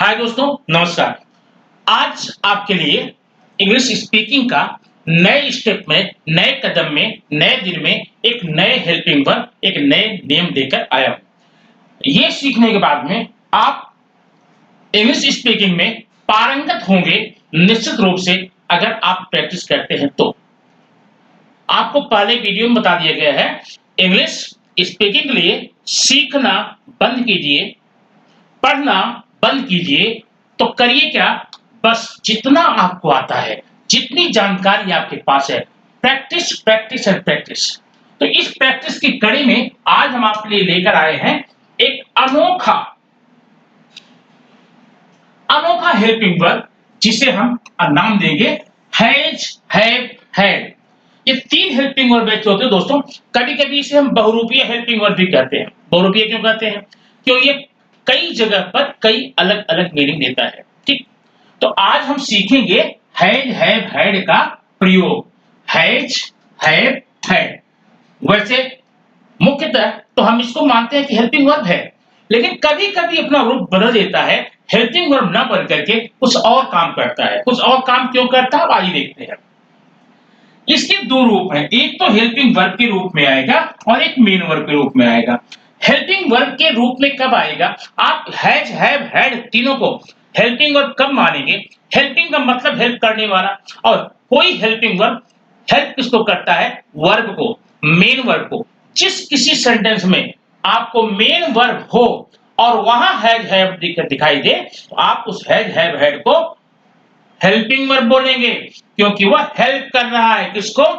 हाय दोस्तों, नमस्कार। आज आपके लिए इंग्लिश स्पीकिंग का नए स्टेप में, नए कदम में, नए दिन में एक नए हेल्पिंग वर्ब, एक नए नियम देकर आया हूं। ये सीखने के बाद में आप इंग्लिश स्पीकिंग में पारंगत होंगे निश्चित रूप से, अगर आप प्रैक्टिस करते हैं तो। आपको पहले वीडियो में बता दिया गया है, इंग्लिश स्पीकिंग के लिए सीखना बंद कीजिए, पढ़ना बंद कीजिए। तो करिए क्या, बस जितना आपको आता है, जितनी जानकारी आपके पास है, प्रैक्टिस प्रैक्टिस एंड प्रैक्टिस। तो इस प्रैक्टिस की कड़ी में आज हम आपके लिए लेकर आए हैं एक अनोखा अनोखा हेल्पिंग वर्ब, जिसे हम नाम देंगे हैज, हैव, हैड। ये तीन हेल्पिंग वर्ब होते हैं दोस्तों। कभी कभी इसे हम बहुरूपीय हेल्पिंग वर्ब भी कहते हैं। बहुरूपीय क्यों कहते हैं? क्योंकि ये कई जगह पर कई अलग अलग मीनिंग देता है। ठीक, तो आज हम सीखेंगे हैज, हैव, हैड का प्रयोग। Has, have, had. वैसे मुख्यतः तो हम इसको मानते हैं कि हेल्पिंग वर्ब है, लेकिन कभी कभी अपना रूप बदल देता है, हेल्पिंग वर्ब ना बन करके कुछ और काम करता है। कुछ और काम क्यों करता है, अब आइए देखते हैं। इसके दो रूप हैं, एक तो हेल्पिंग वर्ब के रूप में आएगा और एक मेन वर्ब के रूप में आएगा। हेल्पिंग वर्ब के रूप में कब आएगा? आप हैज, हैव, हैड तीनों को हेल्पिंग वर्ब कब मानेंगे? हेल्पिंग का मतलब हेल्प करने वाला, और कोई हेल्पिंग वर्ब हेल्प किसको करता है? वर्ब को, मेन वर्ब को। जिस किसी सेंटेंस में आपको मेन वर्ब हो और वहां हैज, हैव दिखाई दे, तो आप उस हैज, हैव, हैड को हेल्पिंग वर्ब बोलेंगे, क्योंकि वह हेल्प कर रहा है किसको?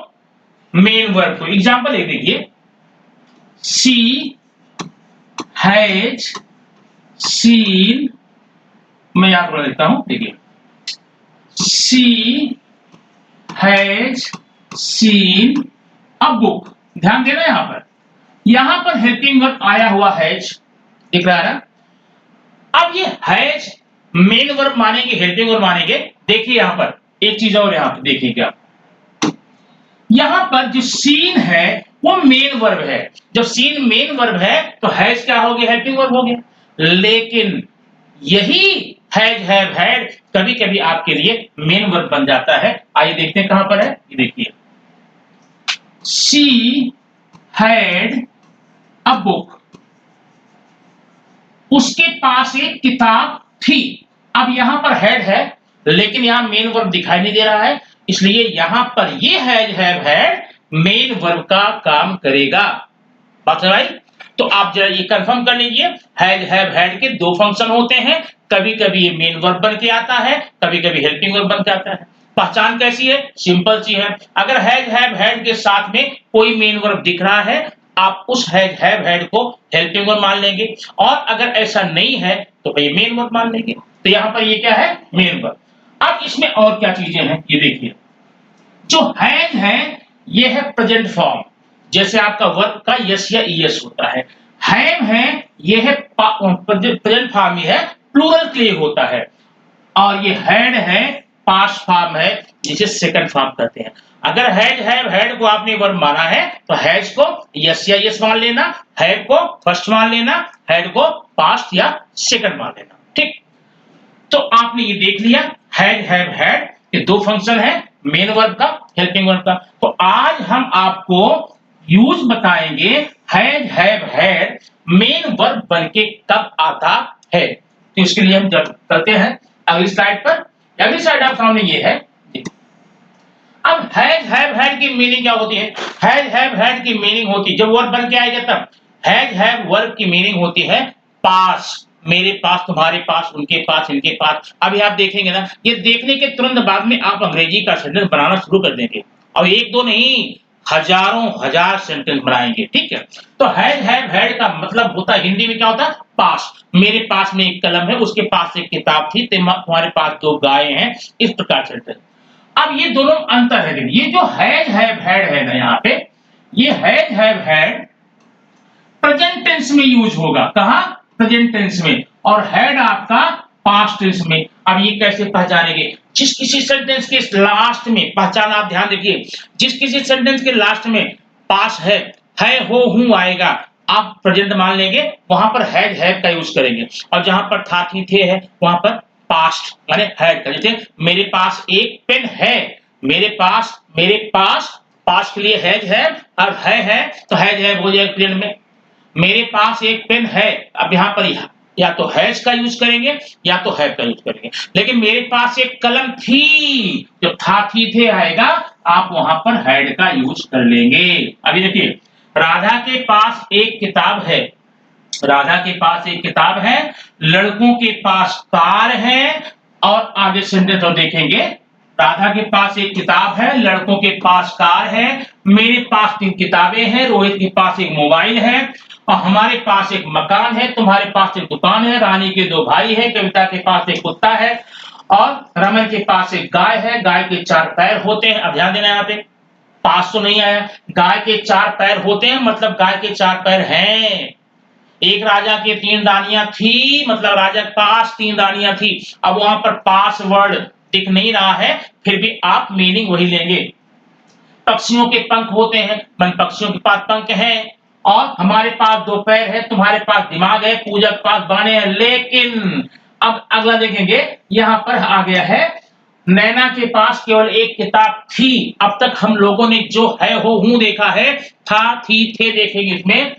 मेन वर्ब को। एग्जांपल एक देखिए, शी हैज सीन, मैं याद कर देता हूं, देखिए, she has seen a book. ध्यान देना यहां पर हेल्पिंग वर्ब आया हुआ हैज, दिख रहा है ना? अब ये हैज मेन वर्ब मानेंगे, हेल्पिंग वर्ब मानेंगे? देखिए यहां पर एक चीज और, यहां पर देखिए क्या, यहां पर जो सीन है वो मेन वर्ब है। जब सीन मेन वर्ब है तो हैज क्या हो गया? हेल्पिंग वर्ब हो गया। लेकिन यही हैज, हैव, हैड कभी कभी आपके लिए मेन वर्ब बन जाता है। आइए देखते हैं कहां पर है। ये देखिए, शी हैड अ बुक, उसके पास एक किताब थी। अब यहां पर हैड है, लेकिन यहां मेन वर्ब दिखाई नहीं दे रहा है, इसलिए यहां पर ये has, have, had main verb का काम करेगा। बात समझ आई? तो आप जरा ये कंफर्म कर लीजिए, हैज, हैव, हैड के दो फंक्शन होते हैं। कभी कभी ये मेन वर्ब बन के आता है, कभी कभी हेल्पिंग वर्ब बन के आता है। पहचान कैसी है? सिंपल सी है। अगर हैज, हैव, हैड के साथ में कोई मेन वर्ब दिख रहा है, आप उस हैज, हैव, हैड को हेल्पिंग वर्ब मान लेंगे, और अगर ऐसा नहीं है तो भाई मेन वर्ब मान लेंगे। तो यहां पर ये क्या है? Main verb. अब इसमें और क्या चीजें हैं, ये देखिए। जो हैज है ये है प्रेजेंट फॉर्म, जैसे आपका वर्ब का यस या ईएस होता है। हैव है ये है प्रेजेंट फॉर्म, ये है प्लूरल के लिए होता है। और ये हैड है पास्ट फॉर्म है, जिसे सेकंड फॉर्म कहते हैं। अगर हैज, हैव, हैड को आपने वर्ब माना है तो हैज को यस या यस मान लेना, हैव को फर्स्ट मान लेना, हैड को पास्ट या सेकंड मान लेना। ठीक, तो आपने ये देख लिया, हैज, हैव, हैड ये दो फंक्शन है, मेन वर्ब का, हेल्पिंग वर्ब का। तो आज हम आपको यूज बताएंगे has, have, had main verb बनके कब आता है। तो इसके लिए हम चलते हैं अगली स्लाइड पर। अगली स्लाइड आप सामने ये है। अब हैज, हैव, हैड की मीनिंग क्या होती है? हैज, हैव, हैड की मीनिंग होती है, जब वर्ब बन के आएगा तब। हैज, हैव वर्ब की मीनिंग होती है पास, मेरे पास, तुम्हारे पास, उनके पास, इनके पास। अभी आप देखेंगे ना, ये देखने के तुरंत बाद में आप अंग्रेजी का सेंटेंस बनाना शुरू कर देंगे, और एक दो नहीं, हजारों हजार सेंटेंस बनाएंगे। ठीक है, तो हैज, हैव, हैड का मतलब होता है हिंदी में क्या होता है? पास। मेरे पास में एक कलम है, उसके पास एक किताब थी, तुम्हारे पास दो गाय हैं, इस प्रकार सेंटेंस। अब ये दोनों अंतर है। ये जो हैज, हैव, हैड है ना, यहाँ पे ये has, have, had present tense में यूज होगा। कहां? प्रेजेंट टेंस में। और हैड आपका पास्ट टेंस में। अब ये कैसे पहचानेंगे? जिस किसी सेंटेंस के लास्ट में, पहचान आप ध्यान रखिए, जिस किसी सेंटेंस के लास्ट में पास है हो, हूं आएगा, आप प्रेजेंट मान लेंगे, वहां पर हैज हैव का यूज करेंगे। और जहां पर था थी थे है वहां पर पास्ट माने हैड का। जैसे मेरे पास एक पेन है, मेरे पास पास्ट के लिए हैज हैव और है तो हैज हैव हो जाएगा प्रेजेंट में। मेरे पास एक पेन है, अब यहाँ पर या तो हैज का यूज करेंगे या तो हैव का यूज करेंगे। लेकिन मेरे पास एक कलम थी, जब था थी थे आएगा आप वहां पर हैड का यूज कर लेंगे। अभी देखिए, राधा के पास एक किताब है, राधा के पास एक किताब है, लड़कों के पास कार है। और आगे सेंटेंस और देखेंगे, राधा के पास एक किताब है, लड़कों के पास कार है, मेरे पास 3 किताबें हैं, रोहित के पास एक मोबाइल है, और हमारे पास एक मकान है, तुम्हारे पास एक दुकान है, रानी के 2 भाई है, कविता के पास एक कुत्ता है, और रमन के पास एक गाय है, गाय के 4 पैर होते हैं। अब ध्यान देना यहाँ पे, पास तो नहीं आया, गाय के 4 पैर होते हैं मतलब गाय के 4 पैर हैं। एक राजा के 3 रानियां थी मतलब राजा के पास 3 रानियां थी। अब वहां पर पास वर्ड दिख नहीं रहा है, फिर भी आप मीनिंग वही लेंगे। पक्षियों के पंख होते हैं, मन पक्षियों के पास पंख हैं, और हमारे पास 2 पैर है, तुम्हारे पास दिमाग है, पूजा के पास बाणे हैं। लेकिन अब अगला देखेंगे, यहां पर आ गया है, नैना के पास केवल एक किताब थी। अब तक हम लोगों ने जो है हो हूं देखा है, था थी थे देखेंगे इसमें।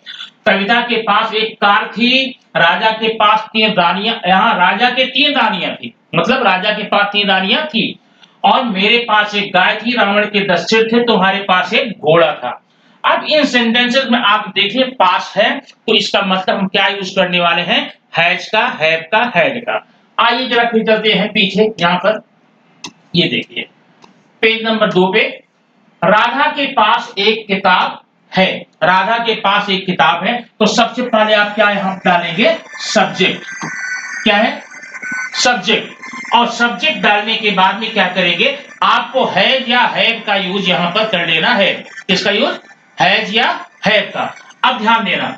कविता के पास एक कार थी, राजा के पास 3 रानियां, यहाँ राजा के 3 रानियां थी मतलब राजा के पास 3 रानियां थी, और मेरे पास एक गाय थी, रावण के 10 सिर थे, तुम्हारे पास एक घोड़ा था। अब इन सेंटेंसेस में आप देखिए पास है तो इसका मतलब हम क्या यूज करने वाले हैं, हैज का, हैव का, हैड का। आइए जरा फिर चलते हैं पीछे, यहां पर ये देखिए पेज नंबर 2 पे, राधा के पास एक किताब है, राधा के पास एक किताब है, तो सबसे पहले आप क्या यहां डालेंगे, सब्जेक्ट। क्या है, सब्जेक्ट। और सब्जेक्ट डालने के बाद में क्या करेंगे, आपको हैज या हैव का यूज यहां पर कर लेना है। किसका यूज, हैज या हैव का। अब ध्यान देना,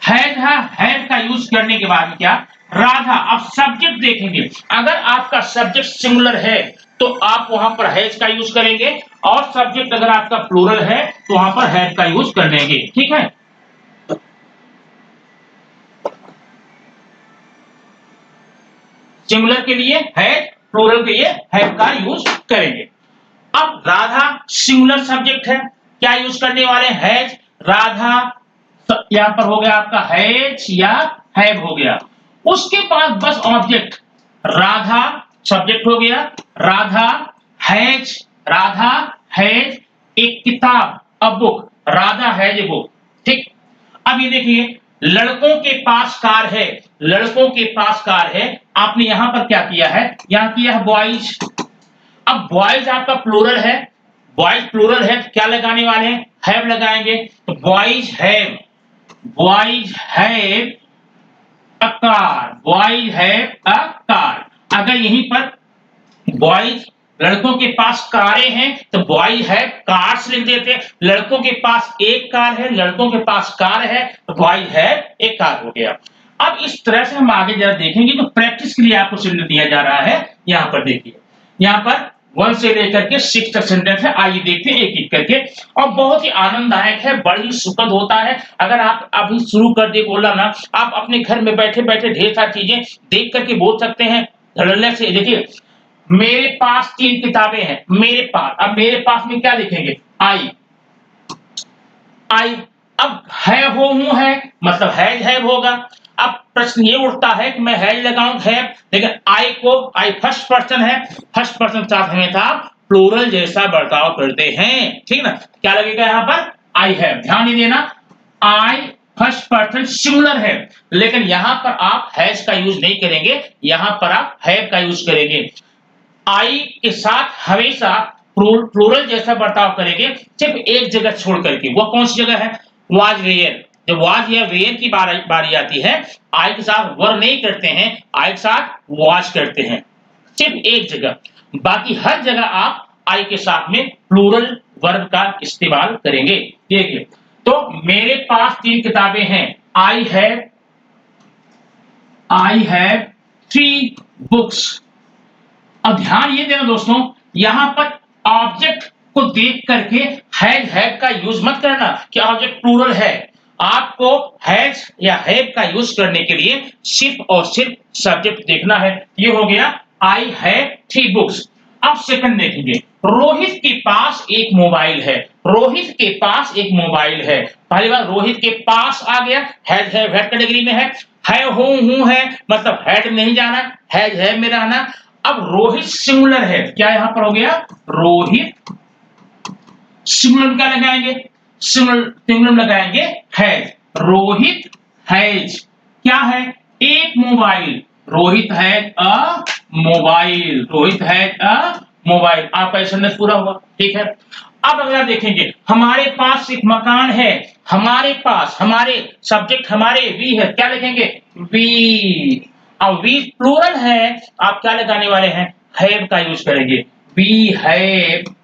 हैज या हैव का यूज करने के बाद क्या, राधा। अब सब्जेक्ट देखेंगे, अगर आपका सब्जेक्ट सिंगुलर है तो आप वहां पर हैज का यूज करेंगे, और सब्जेक्ट अगर आपका प्लूरल है तो वहां पर हैव का यूज कर लेंगे। ठीक है, सिंगुलर के लिए हैज, प्लूरल के लिए हैव का यूज करेंगे। अब राधा सिंगुलर सब्जेक्ट है, क्या यूज करने वाले, हैज। राधा यहां पर हो गया आपका हैज या हैव हो गया। उसके बाद बस ऑब्जेक्ट, राधा सब्जेक्ट हो गया, राधा हैज, राधा हैज एक किताब, a book, Radha has a book. ठीक। अब ये देखिए, लड़कों के पास कार है, लड़कों के पास कार है, आपने यहां पर क्या किया है, यहां किया है बॉयज। अब बॉयज आपका प्लूरल है, बॉयज प्लूरल है तो क्या लगाने वाले हैं, हैव लगाएंगे। तो boys have a car, boys have a car. अगर यहीं पर बॉयज, लड़कों के पास कारें हैं तो बॉयज हैव कार्स लिख देते, लड़कों के पास एक कार है, लड़कों के पास कार है तो बॉयज हैव एक कार हो गया। अब इस तरह से हम आगे जरा देखेंगे तो प्रैक्टिस के लिए आपको सेंटेंस दिया जा रहा है। यहां पर देखिए, यहां पर 1 से लेकर के 6 तक सेंटेंस है, आइए देखते हैं एक एक करके। और बहुत ही आनंददायक है, बड़ी सुखद होता है। अगर आप अभी शुरू कर दिए बोलना ना, आप अपने घर में बैठे बैठे ढेर सारी चीजें देख करके बोल सकते हैं धड़ल्ले से। देखिए, मेरे पास 3 किताबें हैं, मेरे पास, अब मेरे पास में क्या लिखेंगे, आई, आई। अब है हो हूं है मतलब हैज हैव होगा। अब प्रश्न ये उठता है कि मैं हैज लगाऊं हैव, लेकिन आई को, आई फर्स्ट पर्सन है, फर्स्ट पर्सन के साथ हमेशा प्लूरल जैसा बर्ताव करते हैं। ठीक ना, क्या लगेगा यहां पर, आई हैव। ध्यान नहीं देना, आई फर्स्ट पर्सन सिंगुलर है, लेकिन यहां पर आप हैज का यूज नहीं करेंगे, यहां पर आप हैव का यूज करेंगे। आई के साथ हमेशा प्लूरल जैसा बर्ताव करेंगे, सिर्फ एक जगह छोड़ करके। वो कौन सी जगह है, वाज वेयर। जब वाज या वेयर की बारी आती है, आई के साथ वर नहीं करते हैं, आई के साथ वाज करते हैं, सिर्फ एक जगह। बाकी हर जगह आप आई के साथ में प्लूरल वर्ब का इस्तेमाल करेंगे। देखिए, तो मेरे पास 3 किताबें हैं, आई हैव 3 बुक्स। अब ध्यान ये देना दोस्तों, यहां पर ऑब्जेक्ट को देख करके हैज हैव का यूज मत करना कि ऑब्जेक्ट प्लूरल है। आपको हैज या हैव का यूज करने के लिए सिर्फ और सिर्फ सब्जेक्ट देखना है। ये हो गया आई हैव 3 बुक्स। अब सेकंड देखेंगे, रोहित के पास एक मोबाइल है। रोहित के पास एक मोबाइल है। पहली बार रोहित के पास आ गया, हैज हैव हैड कैटेगरी में है हूं है, मतलब हैड नहीं जाना, हैज हैव में रहना। अब रोहित सिंगुलर है, क्या यहां पर हो गया, रोहित सिंगुलर क्या लगाएंगे, सिंगुलर लगाएंगे हैज। रोहित हैज क्या है, एक mobile. Rohit has a mobile, Rohit has a mobile. आपका सेंटेंस पूरा हुआ, ठीक है। अब अगला देखेंगे, हमारे पास एक मकान है। हमारे पास, हमारे सब्जेक्ट हमारे वी है, क्या लिखेंगे, वी। अब वी प्लूरल है, आप क्या लगाने वाले हैं, हैव का यूज करेंगे। वी हैव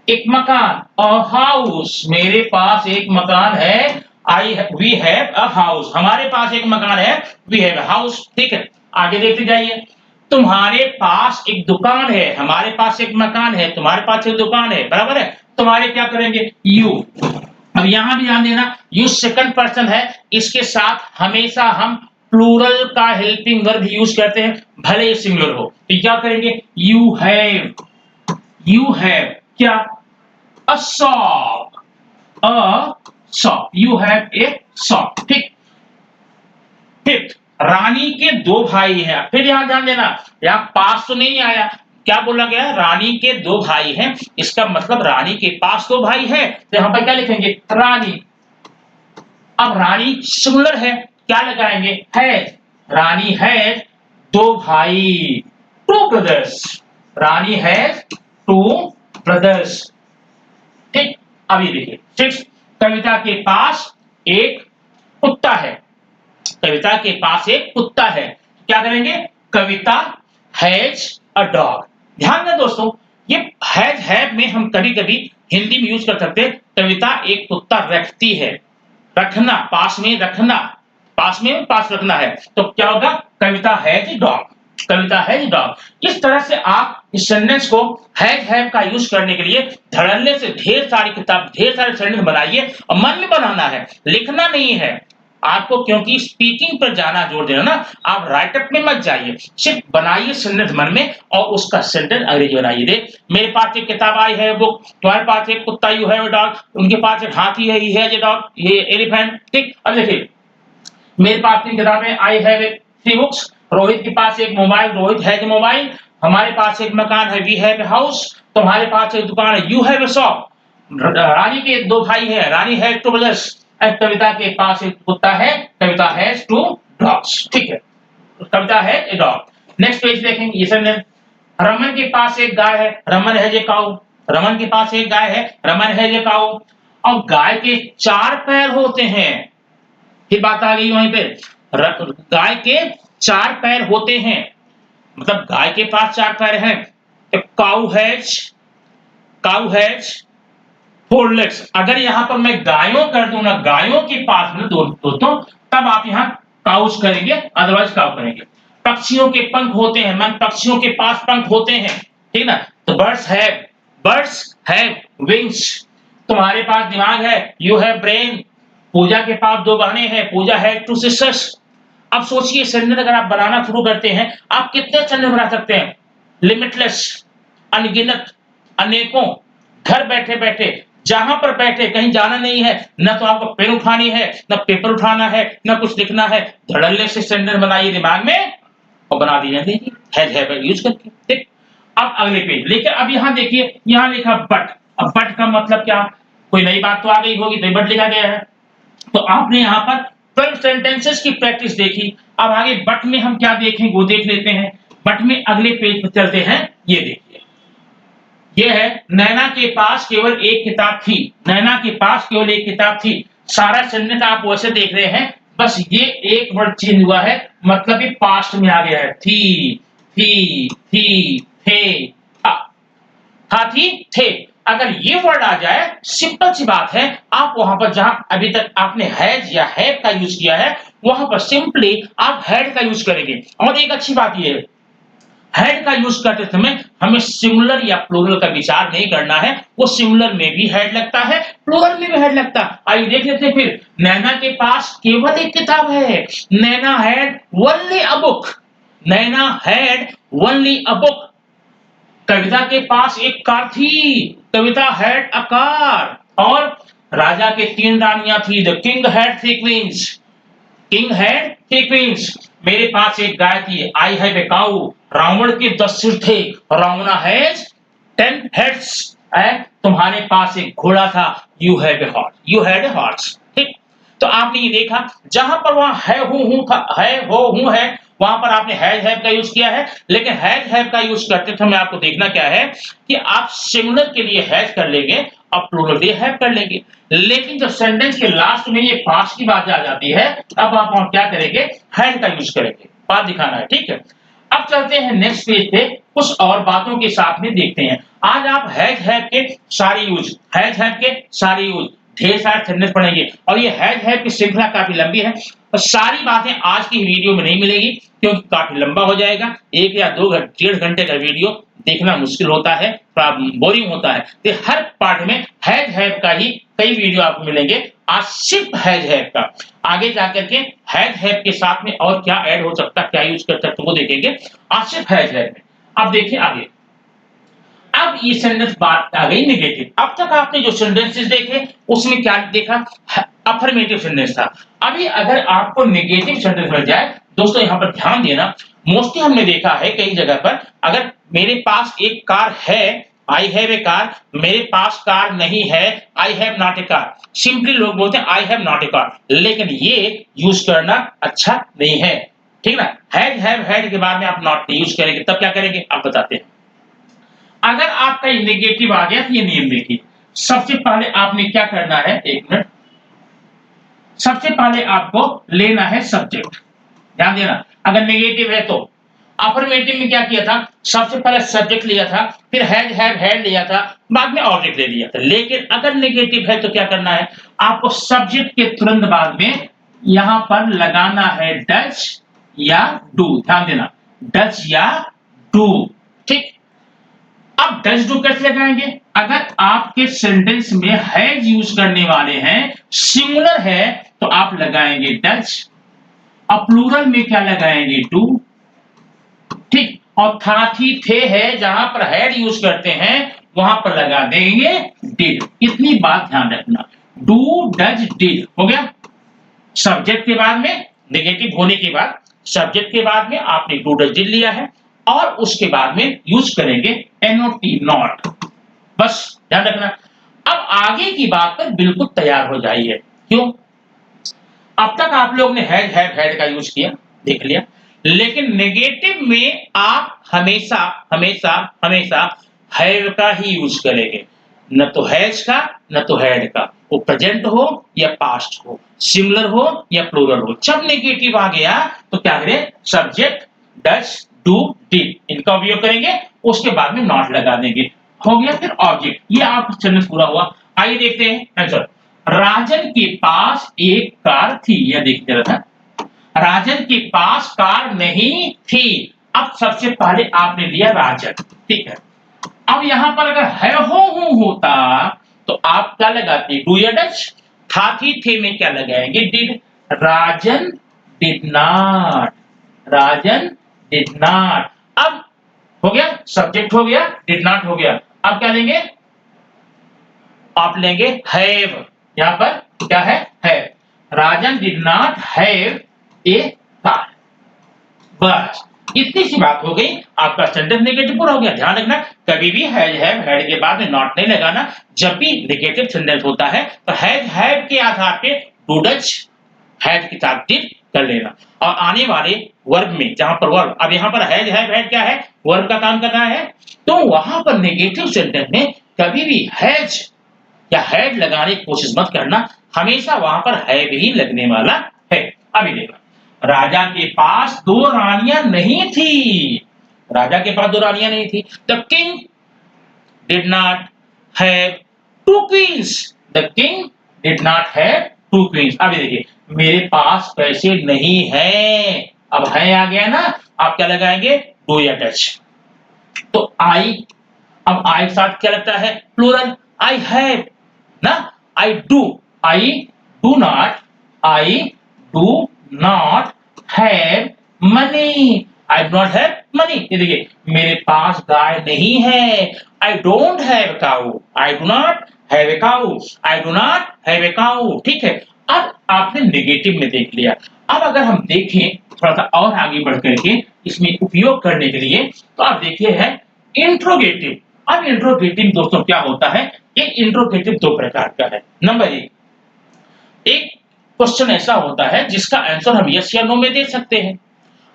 एक मकान, अ हाउस, मेरे पास एक मकान है। वी हैव अ हाउस, हमारे पास एक मकान है, वी हैव अ हाउस, ठीक है। आगे देखते जाइए, तुम्हारे पास एक दुकान है। हमारे पास एक मकान है, तुम्हारे पास एक दुकान है, बराबर है। तुम्हारे क्या करेंगे, यू। अब यहां भी ध्यान देना, यू सेकंड पर्सन है, इसके साथ हमेशा हम प्लूरल का हेल्पिंग वर्ब यूज करते हैं, भले ही सिंगुलर हो। तो क्या करेंगे, यू हैव, यू हैव क्या, a shop, a shop, you have a shop, ठीक। फिफ्थ, रानी के 2 भाई हैं। फिर यहां ध्यान देना, यहां पास तो नहीं आया, क्या बोला गया, रानी के 2 भाई हैं, इसका मतलब रानी के पास 2 भाई है, तो यहां पर क्या लिखेंगे, रानी। अब रानी सिंगुलर है, क्या लगाएंगे, हैज। रानी हैज 2 भाई, 2 ब्रदर्स। रानी हैज 2 ब्रदर्स, ठीक। अभी देखिए सिक्स, कविता के पास एक कुत्ता है। कविता के पास एक कुत्ता है, क्या करेंगे, कविता हैज अ डॉग। ध्यान दें दोस्तों, ये हैज हैव में हम कभी कभी हिंदी में यूज कर सकते हैं, कविता एक कुत्ता रखती है। रखना, पास में रखना, पास में पास रखना है, तो क्या होगा, Kavita has dog, Kavita has dog. इस तरह से आप इस सेंटेंस को हैज हैव का यूज करने के लिए धड़ल्ले से ढेर सारी किताब, ढेर सारे सेंटेंस बनाइए, और मन में बनाना है, लिखना नहीं है आपको, क्योंकि स्पीकिंग पर जाना जोर देना ना, आप राइटअप में मत जाइए, सिर्फ बनाइए सेंटेंस मन में और उसका सेंटेंस अंग्रेजी बनाइए। दे, मेरे पास एक किताब आई है बुक, तुम्हारे पास एक कुत्ता यू हैव अ डॉग, उनके पास एक हाथी है, ही हैज अ डॉग, ये एलिफेंट, ठीक। अब देखिए, मेरे पास 3 किताबें, आई हैव 3 बुक्स। रोहित के पास एक मोबाइल, रोहित हैज मोबाइल। हमारे पास एक मकान है, वी हैव अ हाउस। तुम्हारे पास एक दुकान है, यू हैव अ शॉप। रानी के 2 भाई हैं, रानी हैज 2 ब्रदर्स। कविता के पास एक कुत्ता है, कविता हैज 2 डॉग्स, ठीक है। कविता है ए डॉग। नेक्स्ट पेज देखेंगे, ये सेंटेंस, रमन के पास एक गाय है, रमन हैज ए काऊ। रमन के पास एक गाय है, रमन हैज ए काऊ। और गाय के 4 पैर होते हैं, फिर बात आ गई वहीं पे, गाय के 4 पैर होते हैं, मतलब गाय के पास 4 पैर हैं, तो काउ हैज 4 लेग्स। अगर यहां पर मैं गायों कर दूं ना, गायों के पास में दोस्तों, तब आप यहां काउस करेंगे, अदरवाइज काउ करेंगे। पक्षियों के पंख होते हैं, मन पक्षियों के पास पंख होते हैं, ठीक ना, तो बर्ड्स हैव विंग्स। तुम्हारे पास दिमाग है, यू हैव ब्रेन। पूजा के पास 2 बहनें हैं, पूजा है 2 सिस्टर्स। अब सोचिए सेंटेंस अगर आप बनाना शुरू करते हैं, आप कितने सेंटेंस बना सकते हैं, लिमिटलेस, अनगिनत, अनेकों। घर बैठे बैठे, जहां पर बैठे, कहीं जाना नहीं है, न तो आपको पेन उठानी है, न पेपर उठाना है, न कुछ लिखना है, धड़ल्ले से सेंटेंस बनाइए दिमाग में और बना दीजिए, हैज हैव यूज करके, ठीक। अब अगले पेज लेकिन अब यहां देखिए, यहां लिखा बट। अब बट का मतलब क्या, कोई नई बात तो आ गई होगी, तो बट लिखा गया है। तो आपने यहां पर 12 सेंटेंसेस की प्रैक्टिस देखी। अब आगे बट में हम क्या देखें वो देख लेते हैं। बट में अगले पेज पर चलते हैं, ये देखिए, ये है, नैना के पास केवल एक किताब थी। नैना के पास केवल एक किताब थी। सारा सेंटेंस आप वैसे देख रहे हैं, बस ये एक वर्ड चेंज हुआ है, मतलब ये पास्ट में आ गया है, थी थे, हाथी थे। अगर ये वर्ड आ जाए, सिंपल सी बात है, आप वहां पर जहां अभी तक आपने हैज या हैव का यूज किया है, वहां पर सिंपली आप हैड का यूज करेंगे। और एक अच्छी बात ये है, हैड का यूज करते समय हमें सिंगुलर या प्लूरल का विचार नहीं करना है। वो सिंगुलर में भी हैड लगता है, प्लूरल में भी हैड लगता है। आइए देख लेते हैं फिर। नैना के पास केवल एक किताब है। Naina had only a book. Naina had only a book. Kavita के पास एक कार थी। Kavita had a car. और राजा के 3 रानियां थी। The king had 3 queens. King had 3 queens. मेरे पास एक गाय थी। आई हैव ए काऊ। रावण के 10 सिर थे। रावणा हैज 10 हेड्स। तुम्हारे पास एक घोड़ा था। You have a horse. You had a horse. ठीक। तो आपने ये देखा, जहां पर वहां है हूं था, है हो हूं है, वहां पर आपने हैज हैव का यूज किया है। लेकिन हैज हैव का यूज करते समय आपको देखना क्या है कि आप सिंगुलर के लिए हैज कर लेंगे और प्लूरल के लिए हैव कर लेंगे। लेकिन जब सेंटेंस के लास्ट में ये पास्ट की बात आ जाती है, तब आप वहां क्या करेंगे, हैड का यूज करेंगे। बात दिखाना है, ठीक है। अब चलते हैं नेक्स्ट पेज पे, कुछ और बातों के साथ में देखते हैं। आज आप हैज हैव के सारे यूज, हैज हैव के सारे यूज, ढेर सारे सेंटेंस पढ़ेंगे। और ये हैज हैव की श्रृंखला काफी लंबी है और सारी बातें आज की वीडियो में नहीं मिलेगी, क्योंकि काफी लंबा हो जाएगा। 1 या 2 1.5 घंटे का वीडियो देखना मुश्किल होता है, थोड़ा बोरिंग होता है। तो हर पार्ट में हैज हैव का ही कई वीडियो आपको मिलेंगे। आज सिर्फ हैज हैव का, आगे जाकर के हैज हैव के साथ में और क्या ऐड हो सकता है, क्या यूज कर सकते वो देखेंगे। आज सिर्फ हैज हैव में। अब देखिए आगे। अब ये सेंटेंस बात आ गई नेगेटिव। अब तक आपने जो सेंटेंसेस देखे उसमें क्या देखा, अफर्मेटिव सेंटेंस था। अभी अगर आपको नेगेटिव सेंटेंस मिल जाए, दोस्तों यहां पर ध्यान देना। मोस्टली हमने देखा है कई जगह पर, अगर मेरे पास एक कार है, आई हैव ए कार, मेरे पास कार नहीं है, I have not a car. Simply लोग बोलते हैं I have not a car, लेकिन ये यूज करना अच्छा नहीं है, ठीक ना। हैव हैड के बाद में आप नॉट यूज करेंगे, तब क्या करेंगे आप बताते हैं। अगर आपका ये नेगेटिव आ गया तो ये नियम देखिए। सबसे पहले आपने क्या करना है, 1 मिनट। सबसे पहले आपको लेना है सब्जेक्ट। ध्यान देना, अगर नेगेटिव है तो। अफर्मेटिव में क्या किया था, सबसे पहले सब्जेक्ट लिया था, फिर हैज हैव हैड लिया था, बाद में ऑब्जेक्ट ले लिया था। लेकिन अगर नेगेटिव है तो क्या करना है, आपको सब्जेक्ट के तुरंत बाद में यहां पर लगाना है डज या डू। ध्यान देना, डज या डू, ठीक। अब डज डू कैसे लगाएंगे, अगर आपके सेंटेंस में हैज यूज करने वाले हैं, सिंगुलर है तो आप लगाएंगे डज, और प्लूरल में क्या लगाएंगे, डू, ठीक। और था थी थे है, जहां पर हैड यूज करते हैं वहां पर लगा देंगे डिड। इतनी बात ध्यान रखना, डू डज डिड हो गया। सब्जेक्ट के बाद में, नेगेटिव होने के बाद सब्जेक्ट के बाद में आपने डू डज डिड लिया है, और उसके बाद में यूज करेंगे एनओटी नॉट। बस ध्यान रखना। अब आगे की बात पर बिल्कुल तैयार हो जाइए। क्यों, अब तक आप लोग ने हैज हैव हैड का यूज किया, देख लिया। लेकिन नेगेटिव में आप हमेशा हमेशा हमेशा हैव का ही यूज करेंगे, न तो हैज का न तो हैड का। वो प्रेजेंट हो या पास्ट हो, सिंगुलर हो या प्लूरल हो, जब नेगेटिव आ गया तो क्या करें, सब्जेक्ट डज डू डिड इनका उपयोग करेंगे, उसके बाद में नॉट लगा देंगे, हो गया। फिर ऑब्जेक्ट, ये आपका सेंटेंस पूरा हुआ। आइए देखते हैं आंसर। राजन के पास एक कार थी, यह देखते रहना। राजन के पास कार नहीं थी। अब सबसे पहले आपने लिया राजन, ठीक है। अब यहां पर अगर है हो होता तो आप क्या लगाते, डू या डज। था थी थे में क्या लगाएंगे, did. Rajan did not, Rajan did not. अब हो गया, सब्जेक्ट हो गया, डिड नॉट हो गया। अब क्या लेंगे, आप लेंगे हैव। यहां पर क्या है, Rajan did not have a car. बस इतनी सी बात हो गई, आपका सेंटेंस नेगेटिव पूरा हो गया। ध्यान रखना, कभी भी हैज हैव हैड के बाद में नॉट नहीं लगाना। जब भी नेगेटिव सेंटेंस होता है तो हैज हैव के आधार पे डू डज हैड के साथ डिड कर लेना। और आने वाले वर्ब में, जहां पर वर्ब, अब यहां पर हैज हैव हैड क्या है, वर्ब का काम करना है, तो वहां पर नेगेटिव सेंटेंस में कभी भी हैज या हैड लगाने की कोशिश मत करना, हमेशा वहां पर हैव ही लगने वाला है। अभी देखना, राजा के पास 2 रानियां नहीं थी। राजा के पास 2 रानियां नहीं थी। The king did not have 2 queens. The king did not have 2 queens. अभी देखिए, मेरे पास पैसे नहीं है, अब है आ गया ना, आप क्या लगाएंगे, डू या डज। तो आई, अब आई के साथ क्या लगता है? प्लूरल, आई हैव ना, I do not have money, I do not have money. ये देखिए, मेरे पास गाय नहीं है, I don't have cow, I do not have a cow, I do not have a cow. ठीक है, अब आपने नेगेटिव में देख लिया। अब अगर हम देखें थोड़ा सा और आगे बढ़ करके इसमें उपयोग करने के लिए, तो आप देखिए है इंट्रोगेटिव। अब इंट्रोगेटिव दोस्तों क्या होता है? ये इंट्रोगेटिव दो प्रकार का है। नंबर एक क्वेश्चन ऐसा होता है जिसका आंसर हम यस या नो में दे सकते हैं,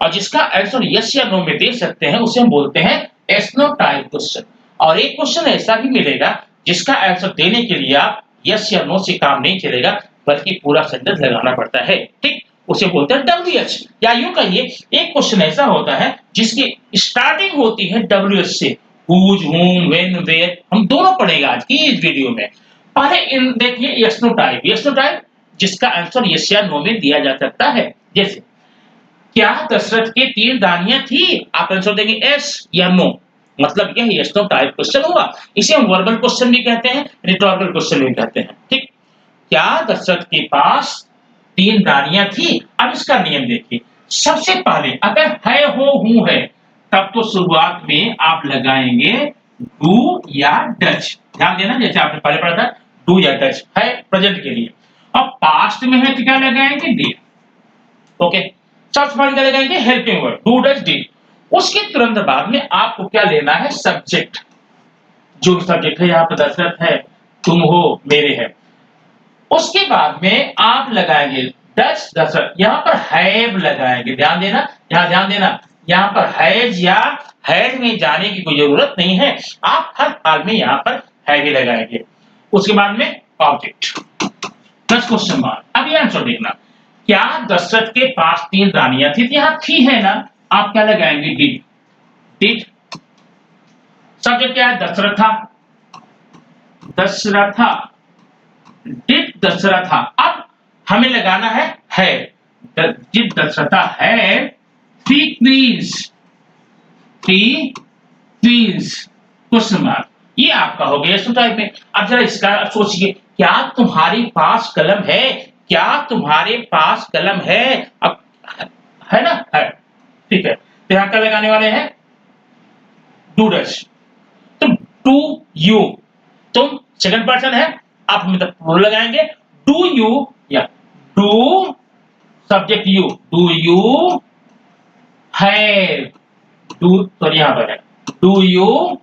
और जिसका आंसर यस या नो में दे सकते हैं उसे हम बोलते हैं यस नो टाइप क्वेश्चन। और एक क्वेश्चन ऐसा भी मिलेगा जिसका आंसर देने के लिए आप यस या नो से काम नहीं चलेगा, बल्कि पूरा सेंटेंस लगाना पड़ता है। ठीक, उसे बोलते हैं WH। या यूं कहिए, एक क्वेश्चन ऐसा होता है जिसकी स्टार्टिंग होती है WH से, हुज, हुम, व्हेन, वेयर। हम दोनों पढ़ेगा आज की इस वीडियो में। पहले इन देखिए yes no type. Yes no type जिसका आंसर यस या नो में दिया जा सकता है। जैसे क्या दशरथ के 3 रानियां थी? आप आंसर देंगे यस या नो, मतलब यह यस नो टाइप क्वेश्चन हुआ। इसे हम वर्बल क्वेश्चन भी कहते हैं, रिटोरिकल क्वेश्चन भी कहते हैं। ठीक, क्या दशरथ के पास 3 रानियां थी? अब इसका नियम देखिए, सबसे पहले अगर है हो हूं है, तब तो शुरुआत में आप लगाएंगे डू या डच। ध्यान देना, जैसे आपने पहले पढ़ा था डू या डच है प्रेजेंट के लिए। अब पास्ट में है तो क्या लगाएंगे? डिड। ओके, सबसे पहले क्या लगाएंगे? Helping word, do Dutch did. उसके तुरंत बाद में आपको क्या लेना है? सब्जेक्ट। जो सब्जेक्ट है, यहाँ पर दशरथ है, तुम हो, मेरे है। उसके बाद में आप लगाएंगे डच दशरथ, यहाँ पर हैव लगाएंगे। ध्यान देना, यहाँ ध्यान देना, यहाँ पर हैज या हैड में जाने की कोई जरूरत नहीं है, आप हर हाल में यहाँ पर हैव ही लगाएंगे। उसके बाद में ऑब्जेक्ट प्लस क्वेश्चन मार्क। अब ये आंसर देखना, क्या दशरथ के पास 3 रानियां थी? यहाँ थी है ना, आप क्या लगाएंगे? डिड। डिड, सब्जेक्ट क्या है? दशरथा, दशरथा, डिड दशरथा। अब हमें लगाना है डिड दशरथा है 3 क्वींस, 3 क्वींस क्वेश्चन मार्क। ये आपका हो गया इस टाइप में। अब जरा इसका सोचिए, क्या तुम्हारे पास कलम है? क्या तुम्हारे पास कलम है? अब है ना, है। ठीक है, तो यहां क्या लगाने वाले हैं? Do does. तो डू यू, तुम सेकंड पर्सन है, आप मतलब प्लूरल लगाएंगे। डू यू या do subject you, do you have, do sorry यहां पर है, do you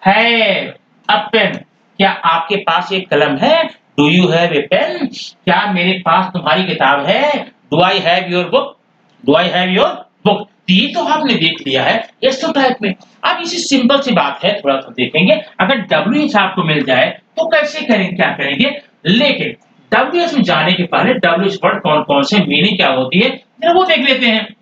have a pen? क्या आपके पास एक कलम है? Do you have a pen? क्या मेरे पास तुम्हारी किताब है? Do I have your book? Do I have your book? ये तो आपने देख लिया है यस तो टाइप में। अब इसी सिंपल सी बात है, थोड़ा सा देखेंगे। अगर WH आपको मिल जाए तो कैसे करेंगे, क्या करेंगे? लेकिन WH में जाने के पहले WH वर्ड कौन कौन से, मीनिंग क्या होती है, जरा वो देख लेते हैं।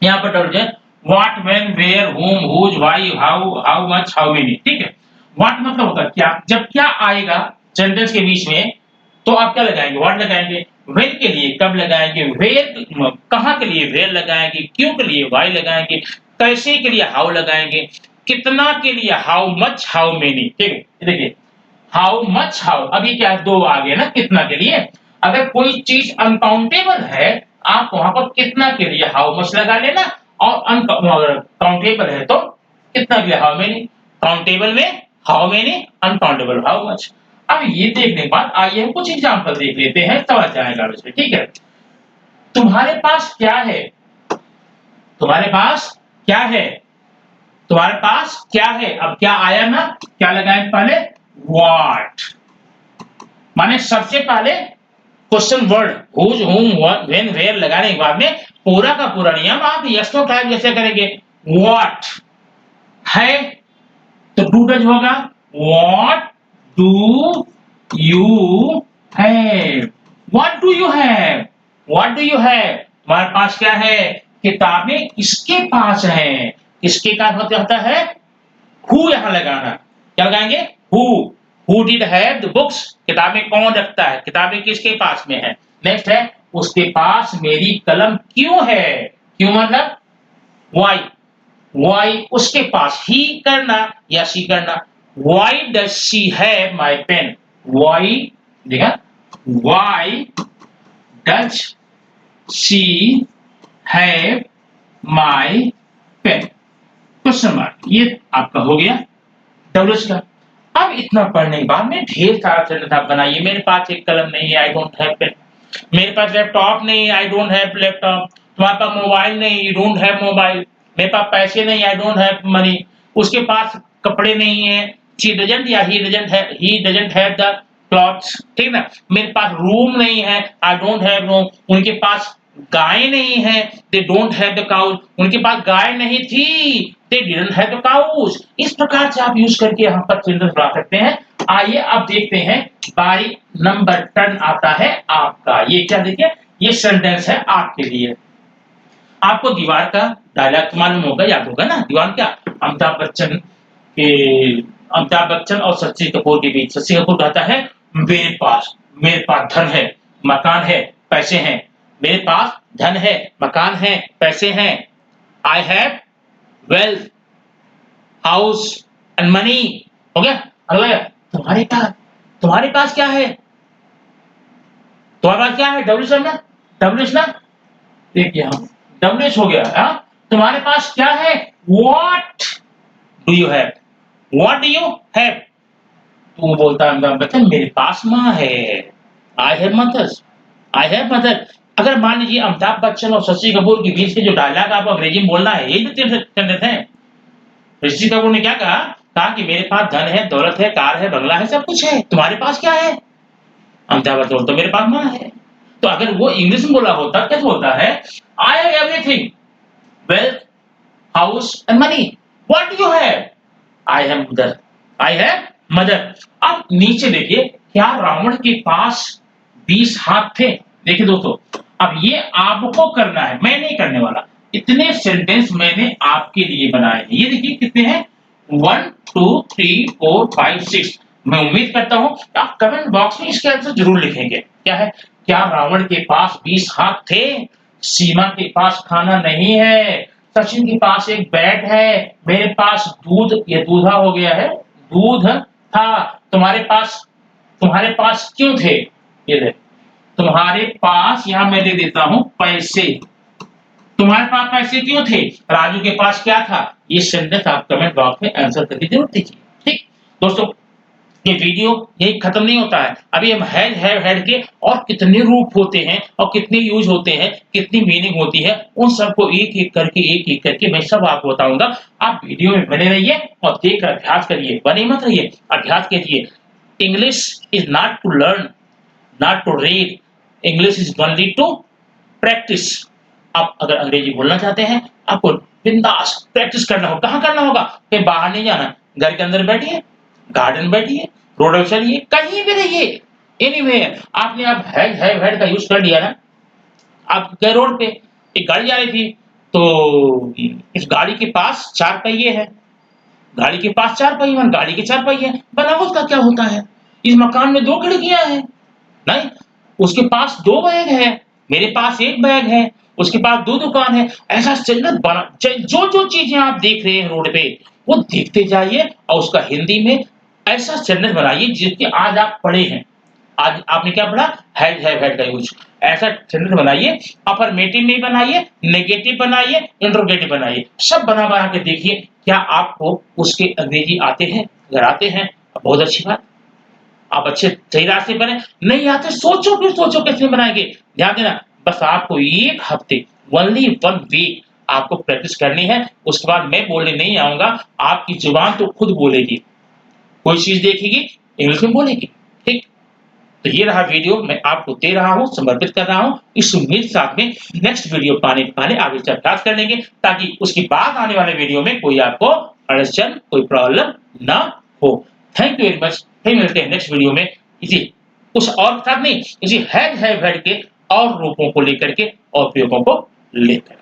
यहाँ पर WH what, when, where, whom, whose, why, how much, how many। ठीक है, व्हाट मतलब होता है क्या, जब क्या आएगा सेंटेंस के बीच में तो आप क्या लगाएंगे? व्हाट लगाएंगे। व्हेन के लिए कब लगाएंगे, वेयर कहां के लिए वेयर लगाएंगे, क्यों के लिए व्हाई लगाएंगे, कैसे के लिए हाउ लगाएंगे, कितना के लिए हाउ मच, हाउ मेनी। ठीक है, देखिए हाउ मच, हाउ, अभी क्या है? 2 आ गए ना कितना के लिए। अगर कोई चीज अनकाउंटेबल है, आप वहां पर कितना के लिए हाउ मच लगा लेना, और काउंटेबल है तो कितना के लिए हाउ मेनी। काउंटेबल में how many, uncountable how much. अब ये देखने के बाद आइए हम कुछ एग्जांपल देख लेते हैं, समझ जाएगा वैसे। ठीक है, तुम्हारे पास क्या है? तुम्हारे पास क्या है? तुम्हारे पास क्या है? अब क्या आया ना, क्या लगाएंगे पहले? व्हाट। माने सबसे पहले क्वेश्चन वर्ड हुज, हुम, व्हेन, वेयर लगाने के बाद में पूरा का पूरा नियम आप यस नो टाइप जैसे करेंगे। व्हाट है तो डू डज होगा। What do you have? What do you have? What do you have? तुम्हारे पास क्या है? किताबें किसके पास हैं? किसके का मतलब होता है हु, यहां लगाना। क्या लगाएंगे? Who did have the books? किताबें कौन रखता है? किताबें किसके पास में है? नेक्स्ट है उसके पास मेरी कलम क्यों है? क्यों मतलब व्हाई। वाई उसके पास, ही करना या सी करना, why does she have my pen, why देखा, why does she have my pen, question mark, ये आपका हो गया डब्ल्यूएच का। अब इतना पढ़ने के बाद में ढेर सारा सेंटेंस आप बनाइए। मेरे पास एक कलम नहीं है, आई डोंट हैव पेन। मेरे पास लैपटॉप नहीं है, आई डोंट हैव लैपटॉप। तुम्हारे पास मोबाइल नहीं, यू डोंट हैव मोबाइल। मेरे पास पैसे नहीं, आई डोंट हैव मनी। उसके पास कपड़े नहीं है, शी डजंट या he doesn't have the clothes, ठीक ना। मेरे पास रूम नहीं है, आई डोंट हैव रूम। उनके पास गाय नहीं है, they don't have the cows. उनके पास गाय नहीं थी, they didn't have the cows. इस प्रकार से आप यूज करके यहाँ पर सेंटेंस बना सकते हैं। आइए अब देखते हैं, बारी नंबर 10 आता है आपका। ये क्या देखिए, ये सेंटेंस है आपके लिए। आपको दीवार का डायलॉग मालूम होगा, याद होगा ना। दीवार क्या, के अमिताभ बच्चन और शशि कपूर के बीच। शशि कपूर कहता है, मेरे पास धन है, मकान है, पैसे हैं। मेरे पास धन है, मकान है, पैसे हैं। I have wealth, house and money. हो गया। अगला, तुम्हारे पास क्या है, तुम्हारे पास क्या है, डब्ल्यूएच ना, देखिए हम डब्ल्यूएच हो गया। हाँ, तुम्हारे पास क्या है, what do you have, what do you have. तू बोलता है बच्चा, मेरे पास माँ है, I have mothers, I have mother. अगर मान लीजिए अमिताभ बच्चन और शशि कपूर के बीच के जो डायलॉग आपको अंग्रेजी में बोलना है, यही तो तीन सेंटेंस हैं। ऋषि कपूर ने क्या कहा, कि मेरे पास धन है, दौलत है, कार है, बंगला है, सब कुछ है। तुम्हारे पास क्या है, अमिताभ बच्चन तो मेरे पास माँ है। तो अगर वो इंग्लिश में बोला होता, कैसे बोलता है, I have everything, wealth, house and money. What do you have, I have mother, I have mother. अब नीचे देखिए, क्या रावण के पास 20 हाथ थे। देखिए दोस्तों, अब ये आपको करना है, मैं नहीं करने वाला। इतने सेंटेंस मैंने आपके लिए बनाए हैं। ये देखिए कितने हैं, 1 2 3 4 5 6। मैं उम्मीद करता हूं आप कमेंट बॉक्स में इसके आंसर जरूर लिखेंगे। क्या है, क्या रावण के पास 20 हाथ थे, सीमा के पास खाना नहीं है, सचिन के पास एक बैट है, मेरे पास दूध, ये दूधा हो गया है, दूध था। तुम्हारे पास क्यों थे, ये देख, तुम्हारे पास, यहां मैं दे देता हूं पैसे, तुम्हारे पास पैसे क्यों थे, राजू के पास क्या था। ये सेंटेंस आप कमेंट बॉक्स में आंसर करके जरूर दीजिए। ठीक दोस्तों, ये वीडियो यही खत्म नहीं होता है। अभी हम हैव हेड के और कितने रूप होते हैं और कितने यूज होते हैं, कितनी मीनिंग होती है, उन सबको एक एक करके मैं सब आपको बताऊंगा। आप वीडियो में बने रहिए और देख अभ्यास करिए, बने मत रहिए, अभ्यास कीजिए। English is not to learn, not to read, English is only to practise. आप अगर अंग्रेजी बोलना चाहते हैं, आपको बिंदास प्रैक्टिस करना होगा। कहाँ करना होगा, कहीं बाहर नहीं जाना, घर के अंदर बैठिए, गार्डन में बैठिए, रोड पर चलिए, कहीं भी रहिए, एनीवेयर। आपने अब हैव हेड का यूज कर लिया ना। आप गए रोड पे, एक गाड़ी जा रही थी, तो इस गाड़ी के पास 4 पहिए हैं, गाड़ी के पास 4 पहिए, गाड़ी के 4 पहिए, बनावट का क्या होता है, इस मकान में 2 खिड़कियां हैं, नहीं, उसके पास 2 बैग है, मेरे पास 1 बैग है, उसके पास 2 दुकान है। ऐसा स्टैंडर्ड बना, जो जो चीजें आप देख रहे हैं रोड पे, वो देखते जाइए और उसका हिंदी में ऐसा स्टैंडर्ड बनाइए जिसके आज आप पढ़े हैं। आज आपने क्या पढ़ा, हैव हेड का यूज। ऐसा सेंटेंस बनाइए, अफर्मेटिव नहीं बनाइए, नेगेटिव बनाइए, इंट्रोगेटिव बनाइए, सब बना बना के देखिए, क्या आपको उसके अंग्रेजी आते हैं। अगर आते हैं बहुत अच्छी बात, आप अच्छे सही रास्ते पर हैं। नहीं आते, सोचो, फिर सोचो कैसे बनाएंगे। ध्यान देना, बस आपको 1 हफ्ते, ओनली 1 वीक आपको प्रैक्टिस करनी है। उसके बाद मैं बोलने नहीं आऊंगा, आपकी जुबान तो खुद बोलेगी, कोई चीज देखेगी इंग्लिश में बोलेगी। ठीक, तो ये रहा वीडियो, मैं आपको दे रहा हूं, समर्पित कर रहा हूं, इस उम्मीद साथ में नेक्स्ट वीडियो पाने के पहले आप इससे अभ्यास कर लेंगे, ताकि उसके बाद आने वाले वीडियो में कोई आपको अड़चन, कोई प्रॉब्लम ना हो। Thank you very much. फिर मिलते हैं नेक्स्ट वीडियो में इसी कुछ और साथ नहीं, इसी हैव हेड के और रूपों को लेकर के और प्रयोगों को लेकर।